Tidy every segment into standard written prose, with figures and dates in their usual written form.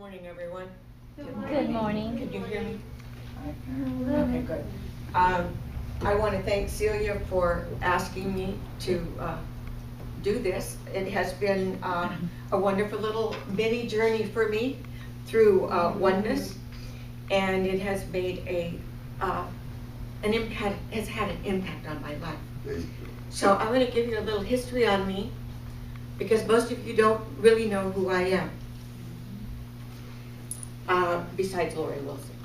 morning, everyone. Good morning. Can you hear me? Okay, good. I want to thank Celia for asking me to do this. It has been a wonderful little mini journey for me through Oneness, and it has made an impact. Has had an impact on my life. So I'm going to give you a little history on me, because most of you don't really know who I am. Besides Lorri Wilson.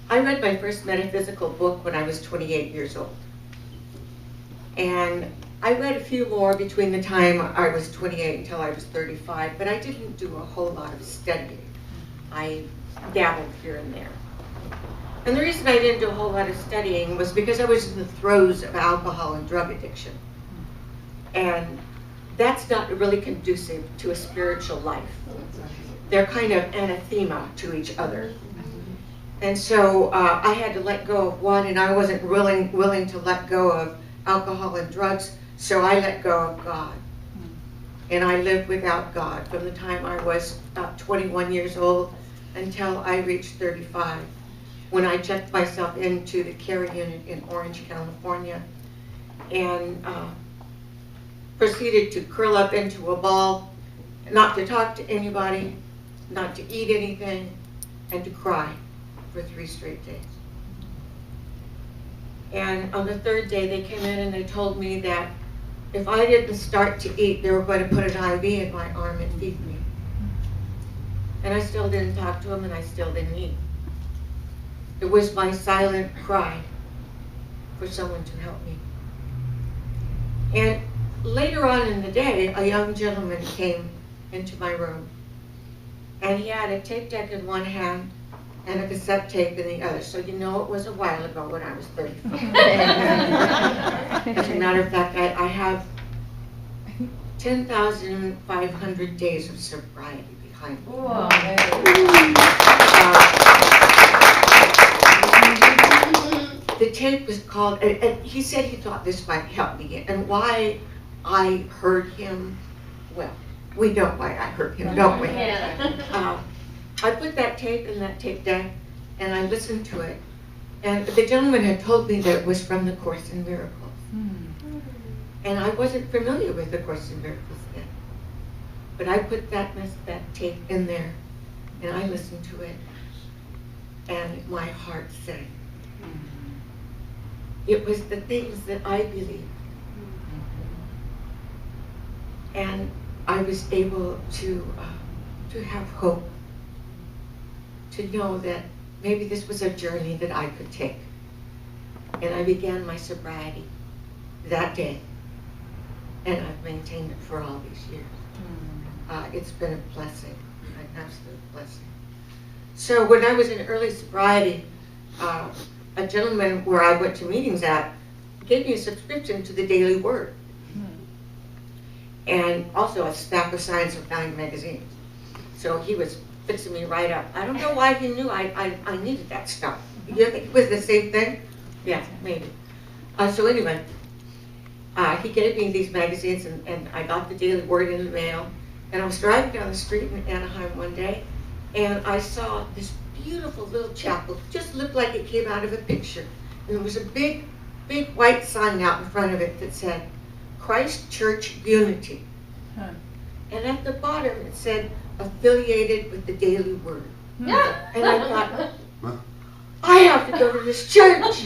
I read my first metaphysical book when I was 28 years old. And I read a few more between the time I was 28 until I was 35, but I didn't do a whole lot of studying. I dabbled here and there. And the reason I didn't do a whole lot of studying was because I was in the throes of alcohol and drug addiction. And that's not really conducive to a spiritual life. They're kind of anathema to each other. And so I had to let go of one, and I wasn't willing to let go of alcohol and drugs, so I let go of God. And I lived without God from the time I was 21 years old until I reached 35, when I checked myself into the care unit in Orange, California, and proceeded to curl up into a ball, not to talk to anybody, not to eat anything, and to cry for 3 straight days. And on the 3rd day, they came in and they told me that if I didn't start to eat, they were going to put an IV in my arm and feed me. And I still didn't talk to them, and I still didn't eat. It was my silent cry for someone to help me. And later on in the day, a young gentleman came into my room, and he had a tape deck in one hand and a cassette tape in the other. So you know it was a while ago when I was 35. As a matter of fact, I have 10,500 days of sobriety behind me. The tape was called, and he said he thought this might help me. And why I heard him, well, we know why I heard him, don't we? Yeah. I put that tape in that tape deck, and I listened to it. And the gentleman had told me that it was from the Course in Miracles. And I wasn't familiar with the Course in Miracles then. But I put that tape in there, and I listened to it, and my heart sank. It was the things that I believed. And I was able to have hope, to know that maybe this was a journey that I could take. And I began my sobriety that day, and I've maintained it for all these years. It's been a blessing, an absolute blessing. So when I was in early sobriety, a gentleman where I went to meetings at gave me a subscription to the Daily Word, and also a stack of Science of 9 magazines. So he was fixing me right up. I don't know why he knew I needed that stuff. You think it was the same thing? Yeah, maybe. So anyway, he gave me these magazines, and I got the Daily Word in the mail. And I was driving down the street in Anaheim one day, and I saw this beautiful little chapel. Just looked like it came out of a picture. And there was a big, big white sign out in front of it that said, Christ Church Unity. And at the bottom it said, affiliated with the Daily Word. And I thought, I have to go to this church.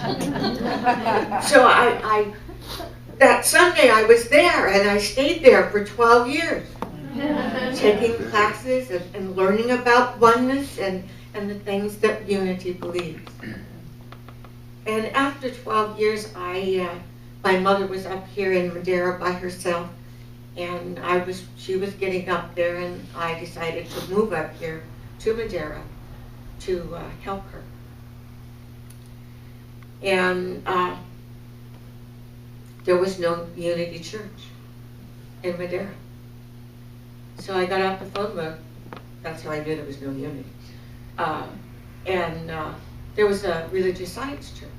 So I that Sunday I was there, and I stayed there for 12 years, taking classes and learning about oneness and the things that unity believes. And after 12 years, my mother was up here in Madeira by herself, and she was getting up there, and I decided to move up here to Madeira to help her. And there was no Unity Church in Madeira. So I got out the phone book. That's how I knew there was no Unity. And there was a religious science church,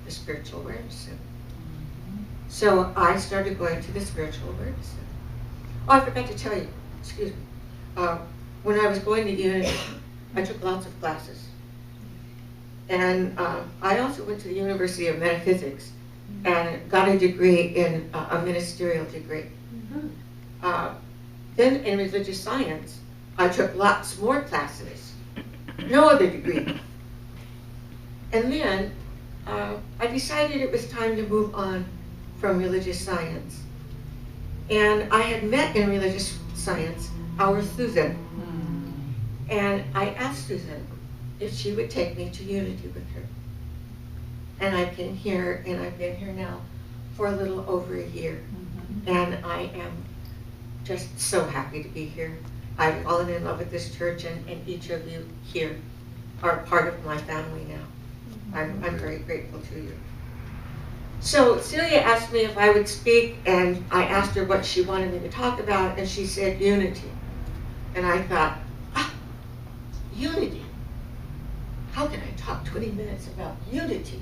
the Spiritual Awareness Center. So I started going to the Spiritual Awareness Center. Oh, I forgot to tell you, excuse me. when I was going to Unity, I took lots of classes. And I also went to the University of Metaphysics and got a degree in a ministerial degree. Then in religious science, I took lots more classes, no other degree. And then I decided it was time to move on from religious science. And I had met in religious science our Susan. And I asked Susan if she would take me to Unity with her. And I came here, and I've been here now for a little over a year. And I am just so happy to be here. I've fallen in love with this church, and each of you here are part of my family now. I'm very grateful to you. So Celia asked me if I would speak, and I asked her what she wanted me to talk about, and she said unity. And I thought, unity? How can I talk 20 minutes about unity?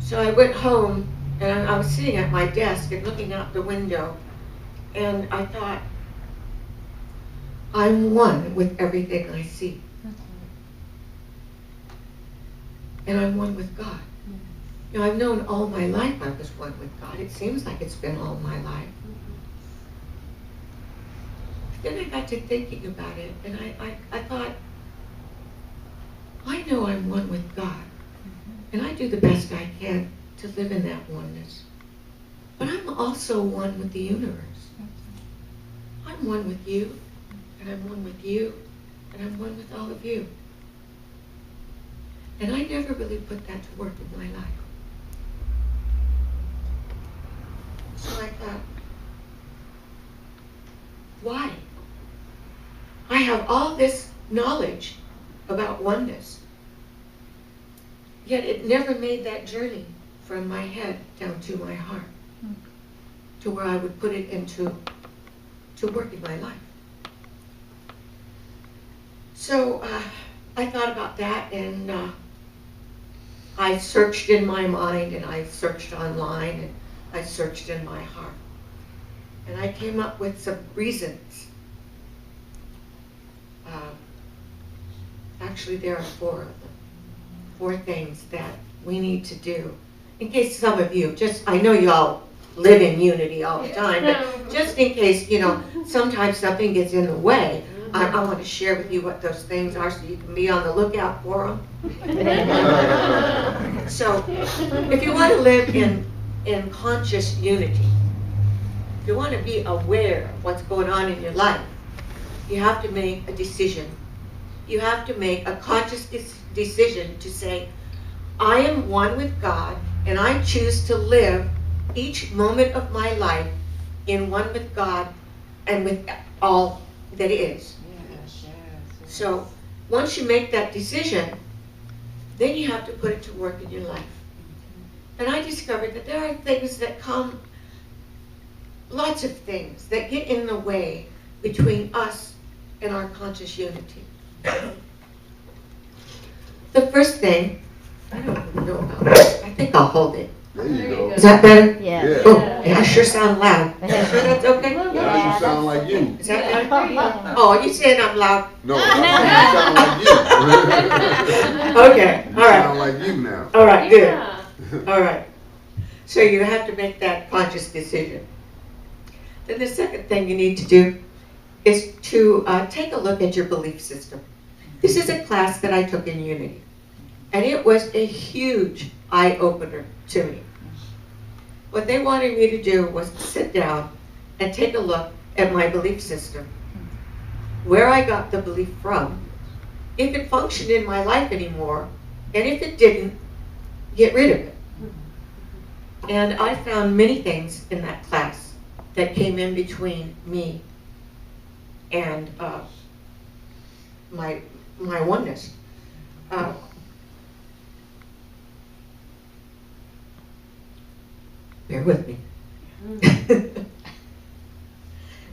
So I went home, and I was sitting at my desk and looking out the window, and I thought, I'm one with everything I see. And I'm one with God. You know, I've known all my life I was one with God. It seems like it's been all my life. Then I got to thinking about it, and I thought, I know I'm one with God, and I do the best I can to live in that oneness. But I'm also one with the universe. I'm one with you, and I'm one with you, and I'm one with all of you. And I never really put that to work in my life. So I thought, why? I have all this knowledge about oneness, yet it never made that journey from my head down to my heart, to where I would put it into work in my life. So I thought about that, and I searched in my mind, and I searched online, and I searched in my heart. And I came up with some reasons. Actually, there are 4 of them. 4 things that we need to do. In case some of you, I know you all live in unity all the time, but just in case, sometimes something gets in the way, I want to share with you what those things are so you can be on the lookout for them. So, if you want to live in conscious unity, if you want to be aware of what's going on in your life, you have to make a decision. You have to make a conscious decision to say, I am one with God, and I choose to live each moment of my life in one with God and with all that is. So once you make that decision, then you have to put it to work in your life. And I discovered that there are things that come, lots of things that get in the way between us and our conscious unity. The first thing, I don't even know about this. I think I'll hold it. There you go. Is that better? Yeah. Oh, yeah, I sure sound loud. You sure that's okay? Yeah, you sound like you. Is that better? Oh, you saying I'm loud? No, you sound like you. Okay, all You right. sound like you now. All right, good. All right. So you have to make that conscious decision. Then the second thing you need to do is to take a look at your belief system. This is a class that I took in Unity, and it was a huge eye-opener to me. What they wanted me to do was to sit down and take a look at my belief system, where I got the belief from, if it functioned in my life anymore, and if it didn't, get rid of it. And I found many things in that class that came in between me and my oneness. Bear with me.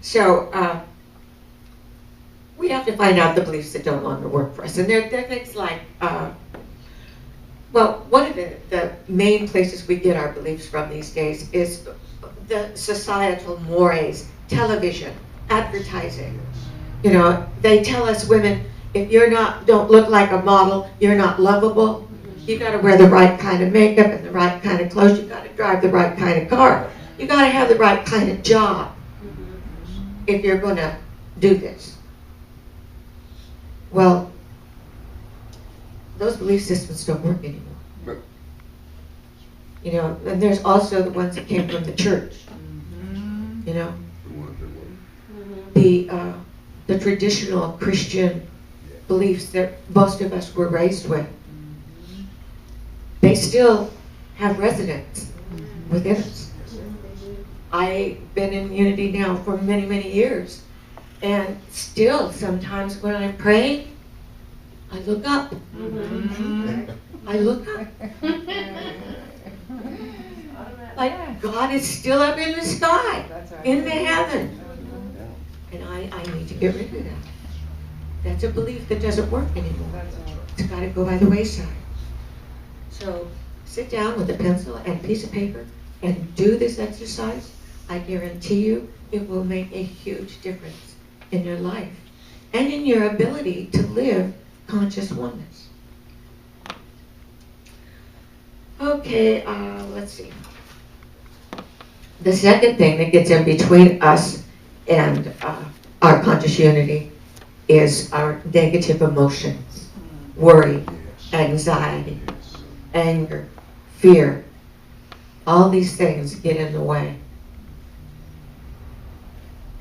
So we have to find out the beliefs that don't longer work for us. And they're things like, well, one of the main places we get our beliefs from these days is the societal mores, television, advertising. You know, they tell us women, if you're not, don't look like a model, you're not lovable. You got to wear the right kind of makeup and the right kind of clothes. You got to drive the right kind of car. You got to have the right kind of job if you're going to do this. Well, those belief systems don't work anymore. You know, and there's also the ones that came from the church. You know, the traditional Christian beliefs that most of us were raised with. They still have resonance within us. I've been in unity now for many, many years, and still sometimes when I pray, I look up. I look up. Like God is still up in the sky, in the heaven. And I need to get rid of that. That's a belief that doesn't work anymore. It's got to go by the wayside. So sit down with a pencil and a piece of paper and do this exercise. I guarantee you it will make a huge difference in your life and in your ability to live conscious oneness. Okay, let's see. The second thing that gets in between us and our conscious unity is our negative emotions, worry, anxiety, anger, fear. All these things get in the way.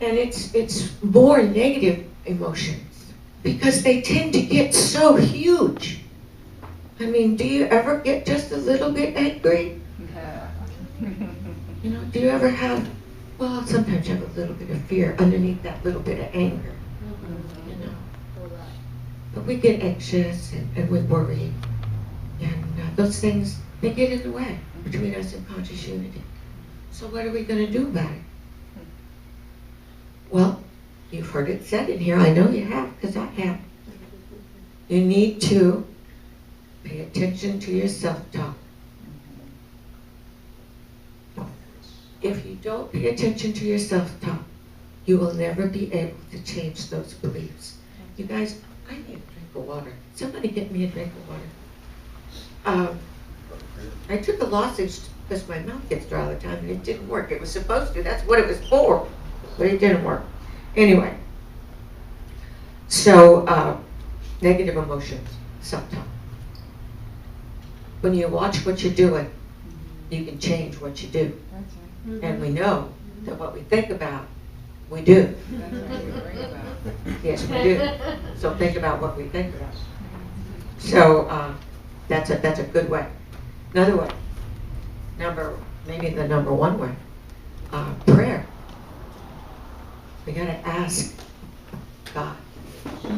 And it's more negative emotions because they tend to get so huge. I mean, do you ever get just a little bit angry? You know, do you ever have, well, sometimes you have a little bit of fear underneath that little bit of anger, you know. But we get anxious and we worry. And those things, they get in the way between us and conscious unity. So what are we going to do about it? Well, you've heard it said in here. I know you have, because I have. You need to pay attention to your self-talk. If you don't pay attention to your self-talk, you will never be able to change those beliefs. You guys, I need a drink of water. Somebody get me a drink of water. I took a lozenge because my mouth gets dry all the time and it didn't work. It was supposed to. That's what it was for. But it didn't work. Anyway. So, negative emotions, self-talk. When you watch what you're doing, you can change what you do. And we know that what we think about, we do. Yes, we do. So think about what we think about. So that's a good way. Another way, maybe the number one way, prayer. We got to ask God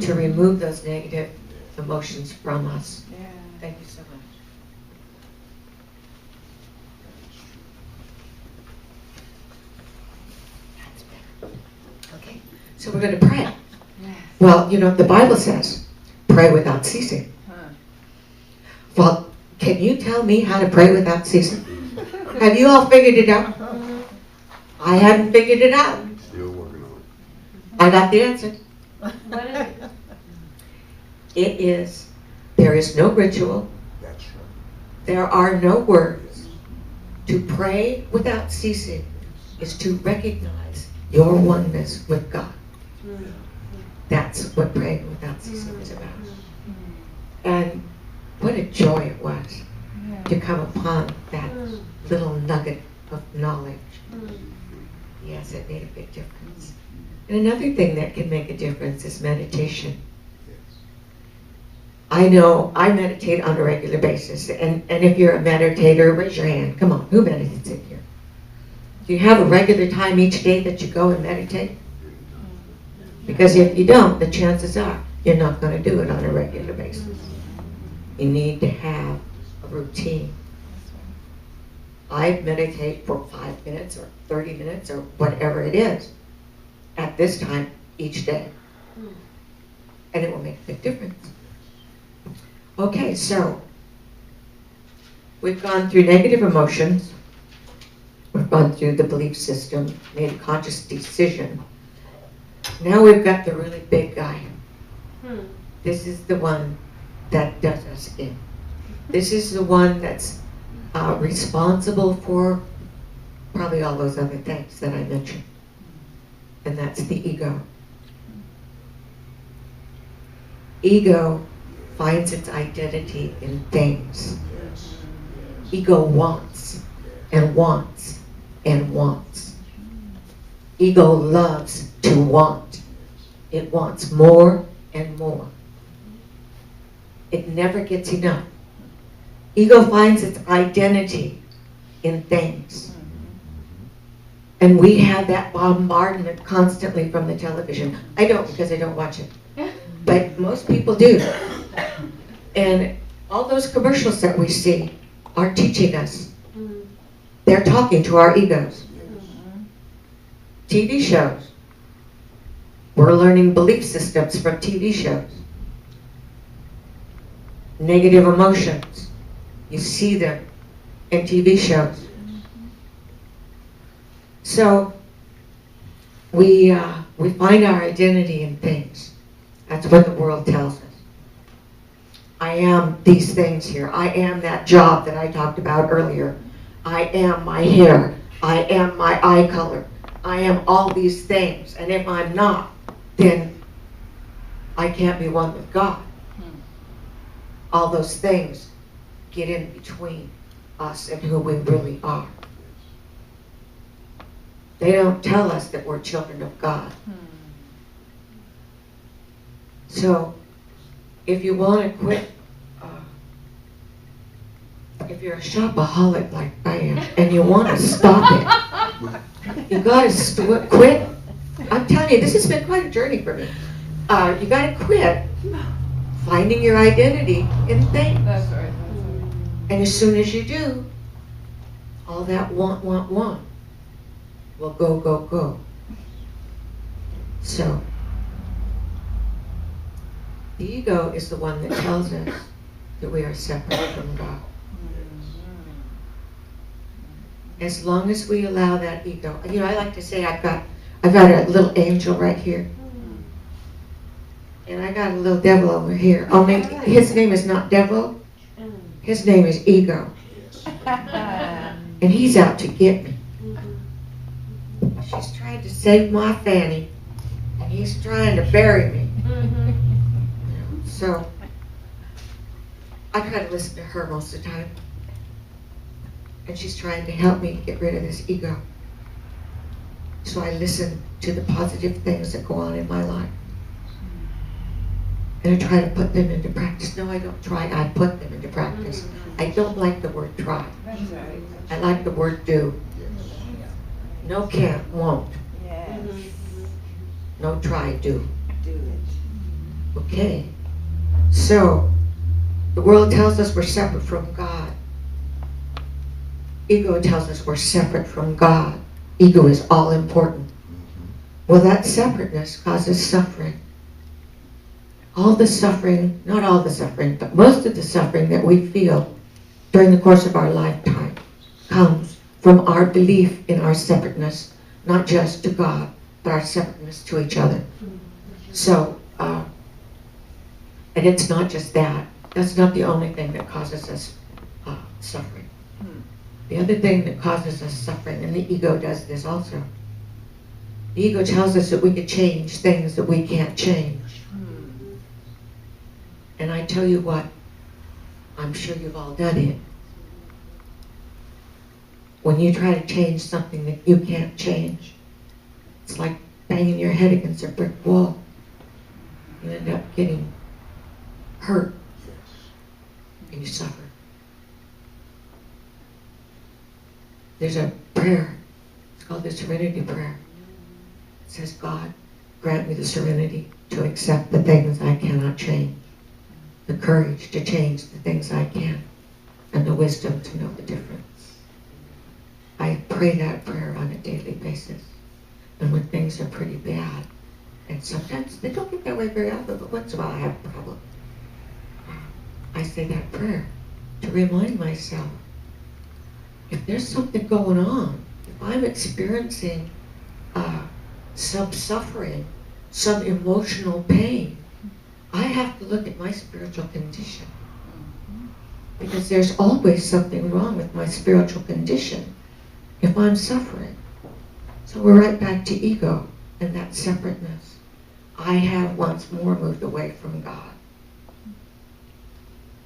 to remove those negative emotions from us. Yeah. Thank you so much. Okay, so we're going to pray. Well, you know, the Bible says, pray without ceasing. Well, can you tell me how to pray without ceasing? Have you all figured it out? I hadn't figured it out. Still working on it. I got the answer. What is it? It is, there is no ritual. That's right. There are no words. To pray without ceasing is to recognize your oneness with God. That's what praying without ceasing is about. And what a joy it was to come upon that little nugget of knowledge. Yes, it made a big difference. And another thing that can make a difference is meditation. I know I meditate on a regular basis, and if you're a meditator, raise your hand. Come on, who meditates in here? Do you have a regular time each day that you go and meditate? Because if you don't, the chances are you're not going to do it on a regular basis. You need to have a routine. I meditate for 5 minutes or 30 minutes or whatever it is at this time each day. And it will make a big difference. Okay, so we've gone through negative emotions. We've gone through the belief system, made a conscious decision Now we've got the really big guy. This is the one that does us in. This is the one that's responsible for probably all those other things that I mentioned. And that's the ego. Ego finds its identity in things. Ego wants and wants and wants. Ego loves to want. It wants more and more. It never gets enough. Ego finds its identity in things. And we have that bombardment constantly from the television. I don't, because I don't watch it. But most people do. And all those commercials that we see are teaching us. They're talking to our egos. TV shows. We're learning belief systems from TV shows. Negative emotions. You see them in TV shows. So we find our identity in things. That's what the world tells us. I am these things here. I am that job that I talked about earlier. I am my hair. I am my eye color. I am all these things. And if I'm not, then I can't be one with God. All those things get in between us and who we really are. They don't tell us that we're children of God. So, if you want to quit, if you're a shopaholic like I am, and you want to stop it, you got to quit. I'm telling you, this has been quite a journey for me. You got to quit finding your identity in things. That's right. And as soon as you do, all that want will go. So, the ego is the one that tells us that we are separate from God. As long as we allow that ego, I like to say I've got a little angel right here, and I got a little devil over here. Oh, his name is not devil. His name is ego, and he's out to get me. She's trying to save my fanny, and he's trying to bury me. So I try to listen to her most of the time. And she's trying to help me to get rid of this ego. So I listen to the positive things that go on in my life. And I try to put them into practice. No, I don't try, I put them into practice. I don't like the word try. I like the word do. No, can't, won't. No, try, do. Okay. So, the world tells us we're separate from God. Ego tells us we're separate from God. Ego is all important. Well, that separateness causes suffering. All the suffering, not all the suffering, but most of the suffering that we feel during the course of our lifetime comes from our belief in our separateness, not just to God, but our separateness to each other. So, and it's not just that. That's not the only thing that causes us suffering. The other thing that causes us suffering, and the ego does this also, the ego tells us that we can change things that we can't change. And I tell you what, I'm sure you've all done it. When you try to change something that you can't change, it's like banging your head against a brick wall. You end up getting hurt, and you suffer. There's a prayer, it's called the Serenity Prayer. It says, God, grant me the serenity to accept the things I cannot change, the courage to change the things I can, and the wisdom to know the difference. I pray that prayer on a daily basis. And when things are pretty bad, and sometimes they don't get that way very often, but once in a while I have a problem, I say that prayer to remind myself, if there's something going on, if I'm experiencing some suffering, some emotional pain, I have to look at my spiritual condition. Because there's always something wrong with my spiritual condition if I'm suffering. So we're right back to ego and that separateness. I have once more moved away from God.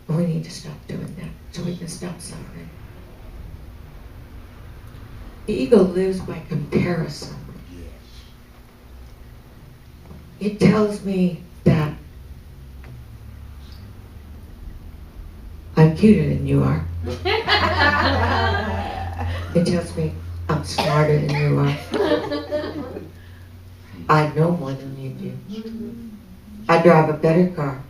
And we need to stop doing that so we can stop suffering. The ego lives by comparison. It tells me that I'm cuter than you are. It tells me I'm smarter than you are. I know more than you do. I drive a better car.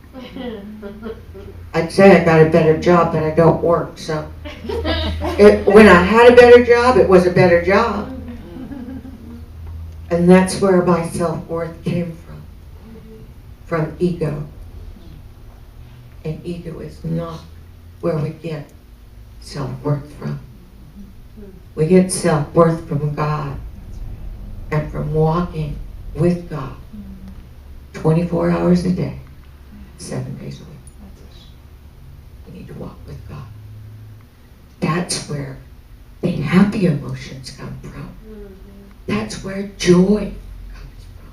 I'd say I got a better job, but I don't work, so when I had a better job, it was a better job. And that's where my self-worth came from ego. And ego is not where we get self-worth from. We get self-worth from God and from walking with God 24 hours a day, 7 days a week. We need to walk with God. That's where the happy emotions come from. That's where joy comes from.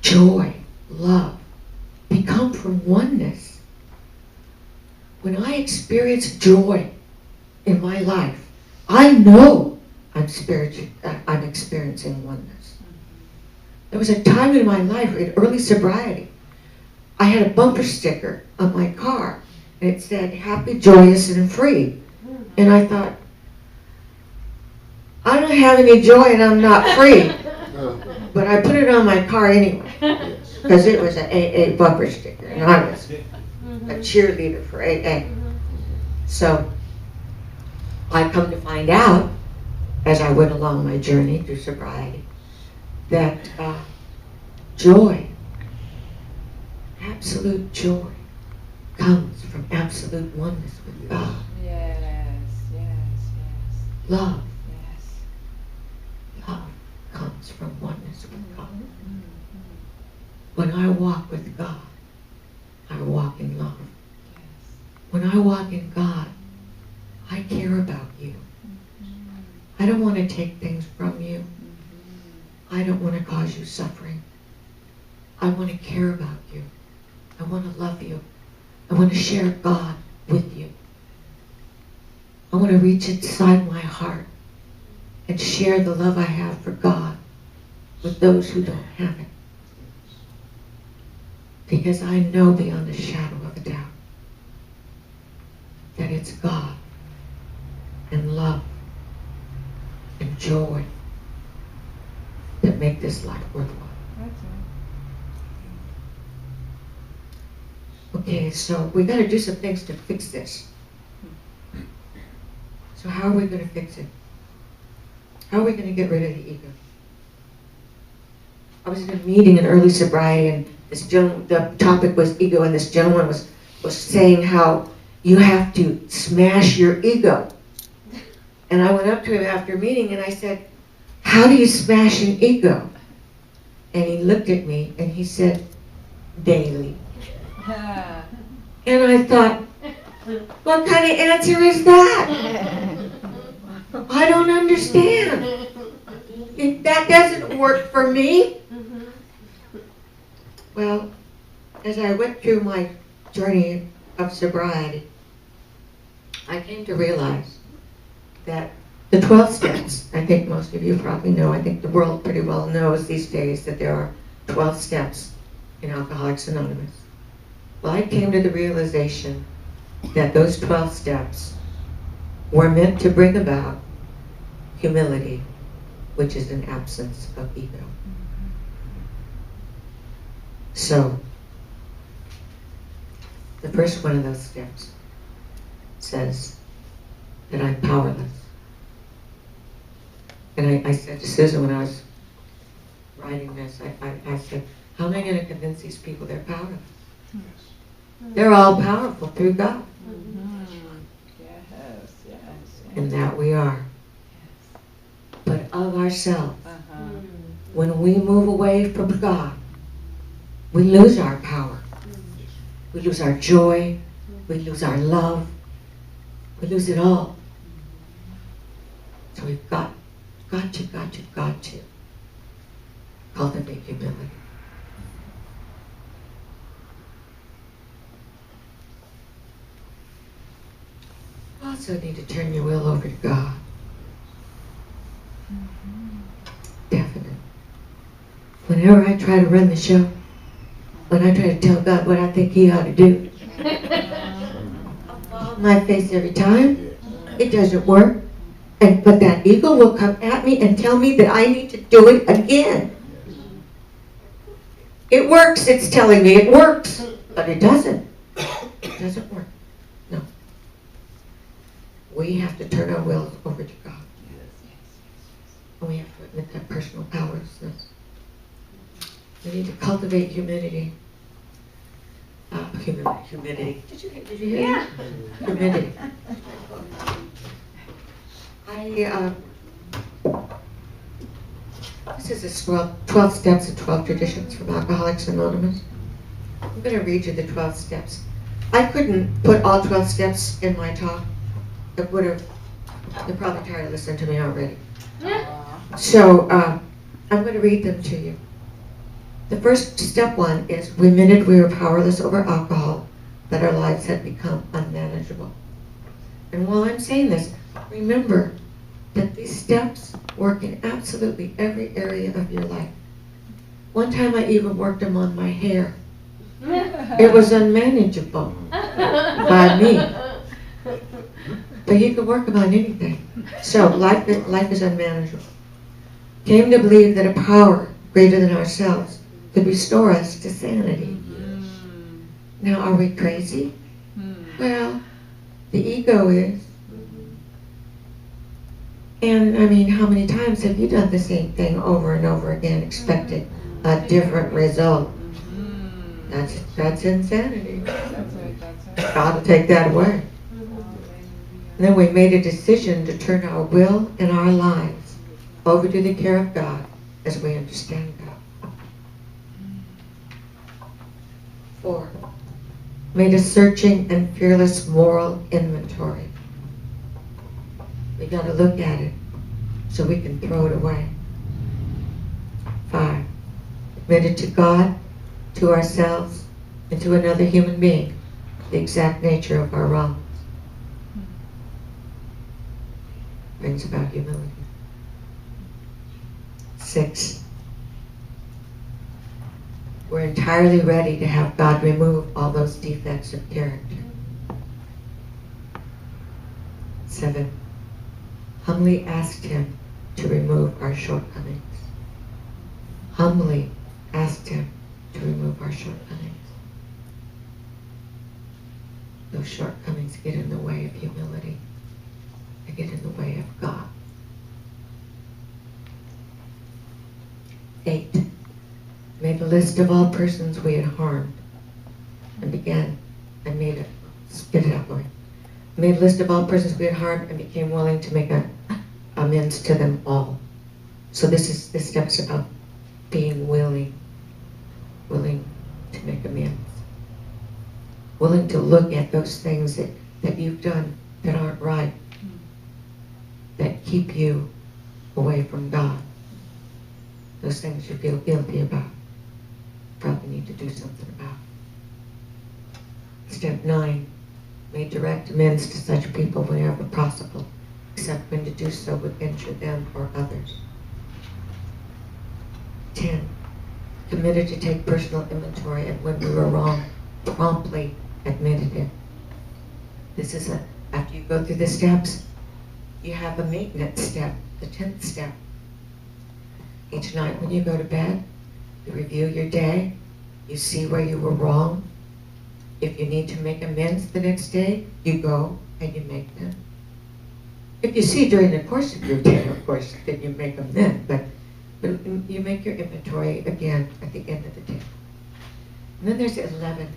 Joy, love, they come from oneness. When I experience joy in my life, I know I'm experiencing oneness. There was a time in my life, in early sobriety, I had a bumper sticker on my car, and it said, happy, joyous, and free. And I thought, I don't have any joy and I'm not free. But I put it on my car anyway, because it was an AA bumper sticker, and I was a cheerleader for AA. So I come to find out, as I went along my journey through sobriety, that joy, absolute joy, comes from absolute oneness with God. Yes, yes, yes. Love, Yes. love comes from oneness with God. When I walk with God, I walk in love. When I walk in God, I care about you. I don't want to take things from you. I don't want to cause you suffering. I want to care about you. I want to love you. I want to share God with you. I want to reach inside my heart and share the love I have for God with those who don't have it. Because I know beyond a shadow of a doubt that it's God and love and joy that make this life worthwhile. Okay, so we got to do some things to fix this. So how are we going to fix it? How are we going to get rid of the ego? I was in a meeting in early sobriety, and this gentleman, the topic was ego, and this gentleman was saying how you have to smash your ego. And I went up to him after a meeting and I said, how do you smash an ego? And he looked at me and he said, daily. And I thought, what kind of answer is that? I don't understand. That doesn't work for me. Well, as I went through my journey of sobriety, I came to realize that the 12 steps, I think most of you probably know, I think the world pretty well knows these days that there are 12 steps in Alcoholics Anonymous. Well, I came to the realization that those 12 steps were meant to bring about humility, which is an absence of ego. So, the first one of those steps says that I'm powerless. And I said to Susan when I was writing this, I said, how am I going to convince these people they're powerless? Yes. They're all powerful through God. Yes, yes. And that we are. But of ourselves, when we move away from God, we lose our power. We lose our joy. We lose our love. We lose it all. So we've got to cultivate humility. You also need to turn your will over to God. Definitely. Whenever I try to run the show, when I try to tell God what I think He ought to do, I'll fall on my face every time. It doesn't work. But that ego will come at me and tell me that I need to do it again. It works, it's telling me it works, but it doesn't. It doesn't work. No. We have to turn our will over to God. And we have to admit that personal powerlessness. We need to cultivate humility. Humidity. Did you hear that? Humidity. This is the 12 steps and 12 traditions from Alcoholics Anonymous. I'm going to read you the 12 steps. I couldn't put all 12 steps in my talk. You're probably tired of listening to me already. So I'm going to read them to you. The first step one is, we admitted we were powerless over alcohol, that our lives had become unmanageable. And while I'm saying this, remember that these steps work in absolutely every area of your life. One time I even worked them on my hair. It was unmanageable by me. But you can work them on anything. So life is unmanageable. Came to believe that a power greater than ourselves could restore us to sanity. Now, are we crazy? Well, the ego is. And I mean, how many times have you done the same thing over and over again, expecting a different result? That's insanity. God to take that away. And then we made a decision to turn our will and our lives over to the care of God as we understand God. 4. Made a searching and fearless moral inventory. We got to look at it so we can throw it away. 5. Admitted to God, to ourselves, and to another human being the exact nature of our wrongs. Brings about humility. 6. We're entirely ready to have God remove all those defects of character. 7. Humbly asked Him to remove our shortcomings. Humbly asked Him to remove our shortcomings. Those shortcomings get in the way of humility. They get in the way of God. 8. Made a list of all persons we had harmed and made a list of all persons we had harmed and became willing to make amends to them all. So this step is about being willing to make amends. Willing to look at those things that you've done that aren't right, that keep you away from God. Those things you feel guilty about. Probably need to do something about. Step 9, made direct amends to such people whenever possible, except when to do so would injure them or others. 10, committed to take personal inventory and when we were wrong, promptly admitted it. This is after you go through the steps, you have a maintenance step, the 10th step. Each night when you go to bed, you review your day, you see where you were wrong. If you need to make amends the next day, you go and you make them. If you see during the course of your day, of course, then you make them then, but you make your inventory again at the end of the day. And then there's 11,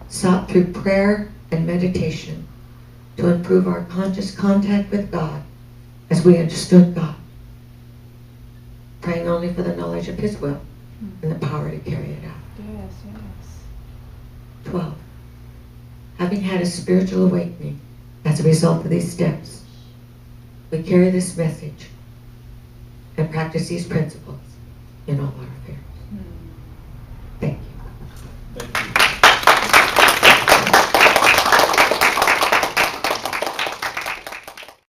sought through prayer and meditation to improve our conscious contact with God as we understood God. praying only for the knowledge of His will and the power to carry it out. Yes, yes. 12. Having had a spiritual awakening as a result of these steps, we carry this message and practice these principles in all our affairs.